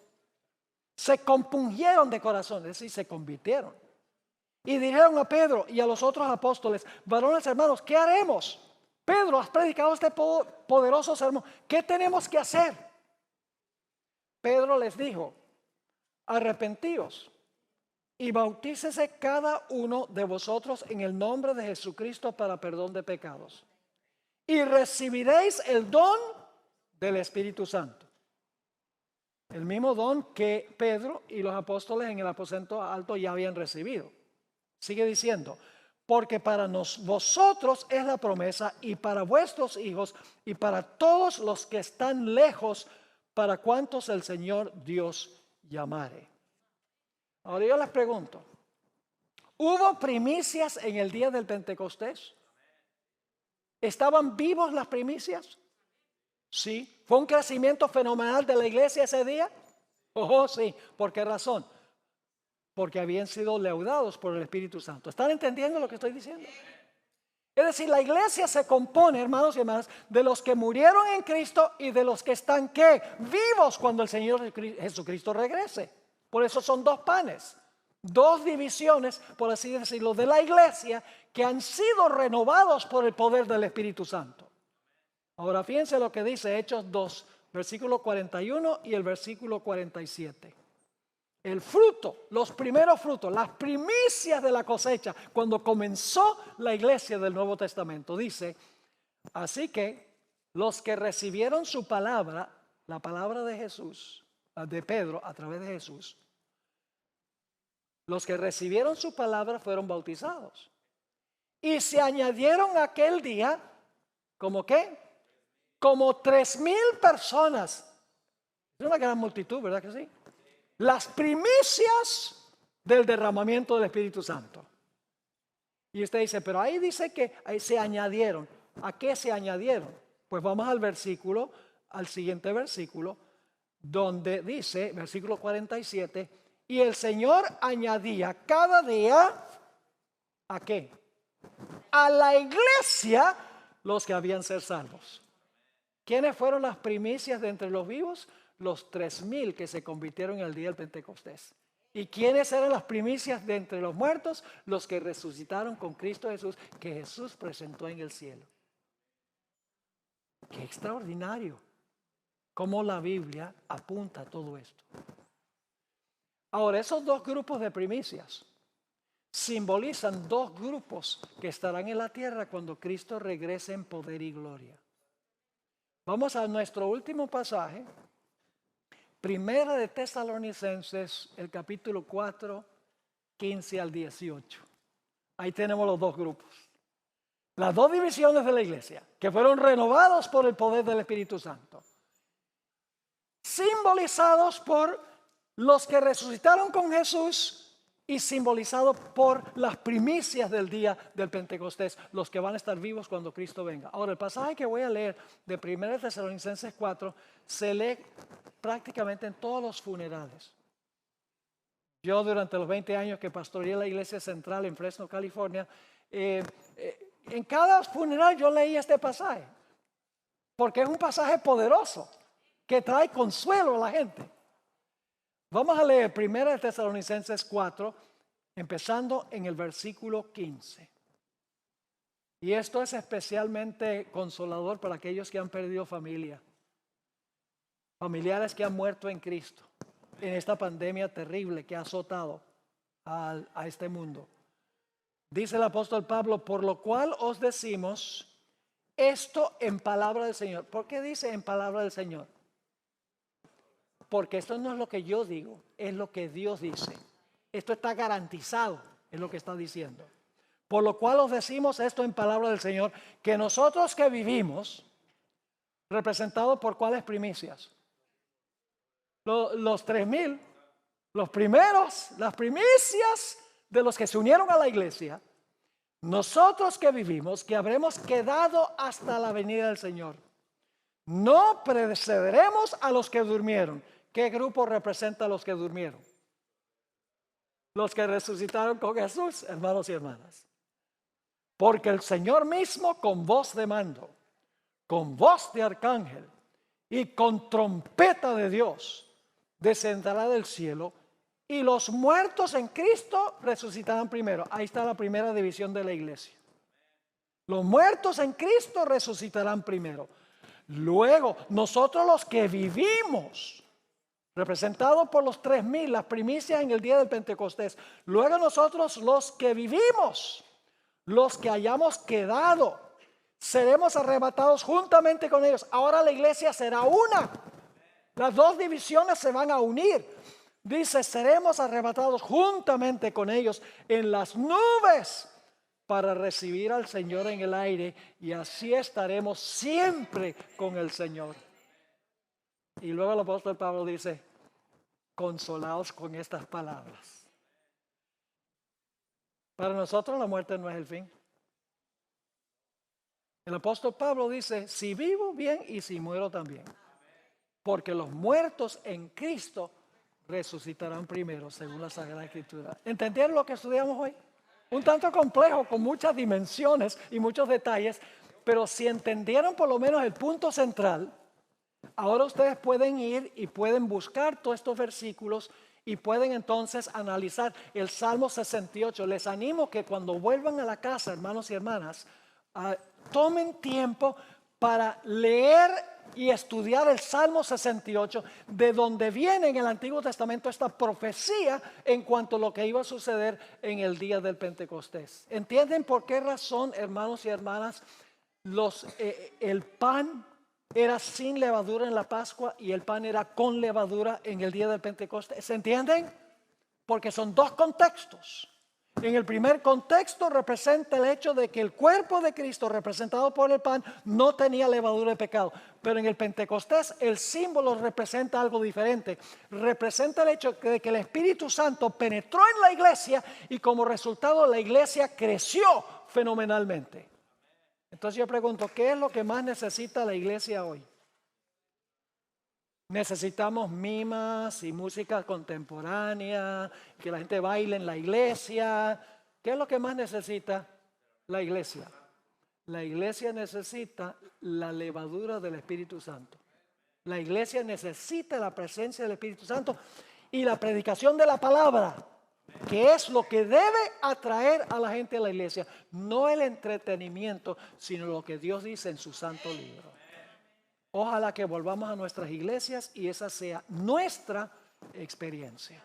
Speaker 1: se compungieron de corazón, es decir, se convirtieron. Y dijeron a Pedro y a los otros apóstoles: varones hermanos, ¿qué haremos? Pedro, has predicado este poderoso sermón, ¿qué tenemos que hacer? Pedro les dijo: arrepentíos y bautícese cada uno de vosotros en el nombre de Jesucristo para perdón de pecados, y recibiréis el don del Espíritu Santo. El mismo don que Pedro y los apóstoles en el aposento alto ya habían recibido. Sigue diciendo: porque para vosotros es la promesa, y para vuestros hijos, y para todos los que están lejos, para cuantos el Señor Dios llamare. Ahora yo les pregunto: ¿hubo primicias en el día del Pentecostés? ¿Estaban vivos las primicias? Sí. ¿Fue un crecimiento fenomenal de la iglesia ese día? Oh, sí. ¿Por qué razón? Porque habían sido leudados por el Espíritu Santo. ¿Están entendiendo lo que estoy diciendo? Es decir, la iglesia se compone, hermanos y hermanas, de los que murieron en Cristo y de los que están, ¿qué? Vivos cuando el Señor Jesucristo regrese. Por eso son dos panes, dos divisiones, por así decirlo, de la iglesia que han sido renovados por el poder del Espíritu Santo. Ahora fíjense lo que dice Hechos 2, versículo 41 y el versículo 47. El fruto, los primeros frutos, las primicias de la cosecha, cuando comenzó la iglesia del Nuevo Testamento, dice: así que los que recibieron su palabra, la palabra de Jesús, de Pedro a través de Jesús, los que recibieron su palabra fueron bautizados. Y se añadieron aquel día, ¿como qué? Como 3,000 personas. Es una gran multitud, ¿verdad que sí? Las primicias del derramamiento del Espíritu Santo. Y usted dice: pero ahí dice que ahí se añadieron. ¿A qué se añadieron? Pues vamos al siguiente versículo, donde dice, versículo 47, y el Señor añadía cada día, ¿a qué? A la iglesia los que habían ser salvos. ¿Quiénes fueron las primicias de entre los vivos? Los 3,000 que se convirtieron en el día del Pentecostés. ¿Y quiénes eran las primicias de entre los muertos? Los que resucitaron con Cristo Jesús, que Jesús presentó en el cielo. Qué extraordinario cómo la Biblia apunta a todo esto. Ahora, esos dos grupos de primicias simbolizan dos grupos que estarán en la tierra cuando Cristo regrese en poder y gloria. Vamos a nuestro último pasaje, Primera de Tesalonicenses, el capítulo 4, 15 al 18. Ahí tenemos los dos grupos. Las dos divisiones de la iglesia, que fueron renovados por el poder del Espíritu Santo. Simbolizados por los que resucitaron con Jesús y simbolizados por las primicias del día del Pentecostés, los que van a estar vivos cuando Cristo venga. Ahora, el pasaje que voy a leer de 1 Tesalonicenses 4 se lee prácticamente en todos los funerales. Yo durante los 20 años que pastoreé la iglesia central en Fresno, California, en cada funeral yo leí este pasaje, porque es un pasaje poderoso que trae consuelo a la gente. Vamos a leer 1 Tesalonicenses 4, empezando en el versículo 15. Y esto es especialmente consolador para aquellos que han perdido familia, familiares que han muerto en Cristo, en esta pandemia terrible que ha azotado a este mundo. Dice el apóstol Pablo: por lo cual os decimos esto en palabra del Señor. ¿Por qué dice en palabra del Señor? Porque esto no es lo que yo digo, es lo que Dios dice. Esto está garantizado, es lo que está diciendo. Por lo cual os decimos esto en palabra del Señor, que nosotros que vivimos, representados por ¿cuáles primicias? Los 3,000, los primeros, las primicias de los que se unieron a la iglesia, nosotros que vivimos, que habremos quedado hasta la venida del Señor, no precederemos a los que durmieron. ¿Qué grupo representa a los que durmieron? Los que resucitaron con Jesús, hermanos y hermanas. Porque el Señor mismo con voz de mando, con voz de arcángel y con trompeta de Dios descenderá del cielo, y los muertos en Cristo resucitarán primero. Ahí está la primera división de la iglesia. Los muertos en Cristo resucitarán primero. Luego, nosotros los que vivimos, representados por los 3,000, las primicias en el día del Pentecostés. Luego nosotros los que vivimos, los que hayamos quedado, seremos arrebatados juntamente con ellos. Ahora la iglesia será una. Las dos divisiones se van a unir. Dice, seremos arrebatados juntamente con ellos en las nubes para recibir al Señor en el aire, y así estaremos siempre con el Señor. Y luego el apóstol Pablo dice, consolaos con estas palabras. Para nosotros la muerte no es el fin. El apóstol Pablo dice, si vivo bien y si muero también. Porque los muertos en Cristo resucitarán primero, según la Sagrada Escritura. ¿Entendieron lo que estudiamos hoy? Un tanto complejo, con muchas dimensiones y muchos detalles, pero si entendieron por lo menos el punto central, ahora ustedes pueden ir y pueden buscar todos estos versículos y pueden entonces analizar el Salmo 68. Les animo que cuando vuelvan a la casa, hermanos y hermanas, tomen tiempo para leer y estudiar el Salmo 68, de donde viene en el Antiguo Testamento esta profecía en cuanto a lo que iba a suceder en el día del Pentecostés. ¿Entienden por qué razón, hermanos y hermanas, el pan era sin levadura en la Pascua y el pan era con levadura en el día del Pentecostés? ¿Se entienden? Porque son dos contextos. En el primer contexto representa el hecho de que el cuerpo de Cristo, representado por el pan, no tenía levadura de pecado. Pero en el Pentecostés el símbolo representa algo diferente. Representa el hecho de que el Espíritu Santo penetró en la iglesia y como resultado la iglesia creció fenomenalmente. Entonces yo pregunto, ¿qué es lo que más necesita la iglesia hoy? Necesitamos mimas y música contemporánea, que la gente baile en la iglesia. ¿Qué es lo que más necesita la iglesia? La iglesia necesita la levadura del Espíritu Santo. La iglesia necesita la presencia del Espíritu Santo y la predicación de la palabra, que es lo que debe atraer a la gente a la iglesia. No el entretenimiento, sino lo que Dios dice en su santo libro. Ojalá que volvamos a nuestras iglesias y esa sea nuestra experiencia.